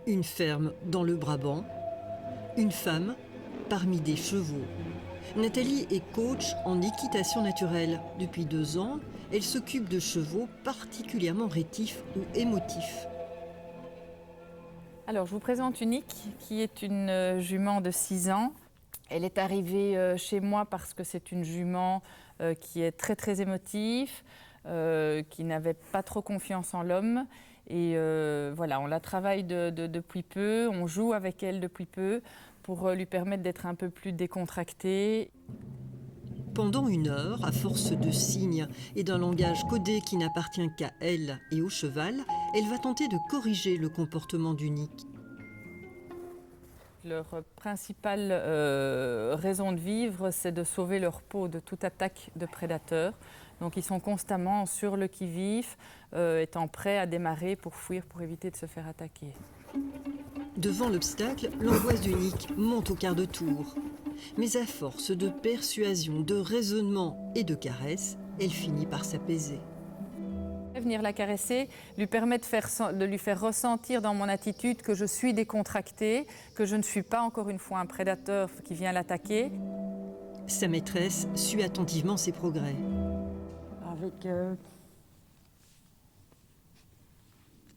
Une ferme dans le Brabant, une femme parmi des chevaux. Nathalie est coach en équitation naturelle. Depuis 2 ans, elle s'occupe de chevaux particulièrement rétifs ou émotifs. Alors, je vous présente Unique, qui est une jument de 6 ans. Elle est arrivée chez moi parce que c'est une jument qui est très émotive, qui n'avait pas trop confiance en l'homme. Et voilà, on la travaille depuis peu, on joue avec elle depuis peu pour lui permettre d'être un peu plus décontractée. Pendant 1 heure, à force de signes et d'un langage codé qui n'appartient qu'à elle et au cheval, elle va tenter de corriger le comportement d'Unique. Leur principale raison de vivre, c'est de sauver leur peau de toute attaque de prédateurs. Donc ils sont constamment sur le qui-vive, étant prêts à démarrer pour fuir, pour éviter de se faire attaquer. Devant l'obstacle, l'angoisse d'Unique monte au quart de tour. Mais à force de persuasion, de raisonnement et de caresses, elle finit par s'apaiser. Venir la caresser lui permet de lui faire ressentir dans mon attitude que je suis décontractée, que je ne suis pas encore une fois un prédateur qui vient l'attaquer. Sa maîtresse suit attentivement ses progrès. Avec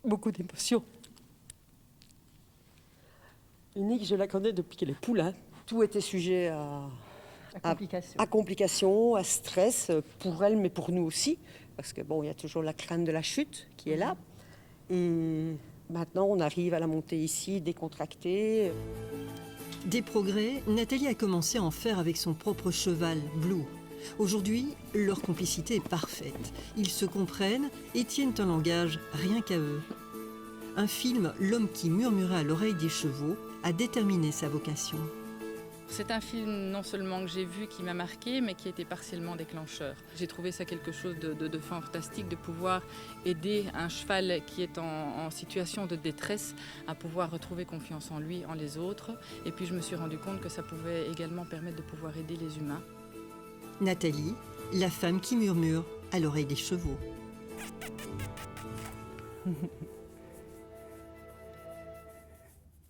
beaucoup d'émotion. Unique, je la connais depuis qu'elle est poulain. Tout était sujet à complications, à stress, pour elle, mais pour nous aussi. Parce que bon, il y a toujours la crainte de la chute qui est là. Et maintenant, on arrive à la monter ici, décontractée. Des progrès, Nathalie a commencé à en faire avec son propre cheval, Blue. Aujourd'hui, leur complicité est parfaite. Ils se comprennent et tiennent un langage rien qu'à eux. Un film, L'homme qui murmurait à l'oreille des chevaux, a déterminé sa vocation. C'est un film non seulement que j'ai vu qui m'a marqué, mais qui était partiellement déclencheur. J'ai trouvé ça quelque chose de fantastique de pouvoir aider un cheval qui est en situation de détresse à pouvoir retrouver confiance en lui, en les autres. Et puis je me suis rendu compte que ça pouvait également permettre de pouvoir aider les humains. Nathalie, la femme qui murmure à l'oreille des chevaux.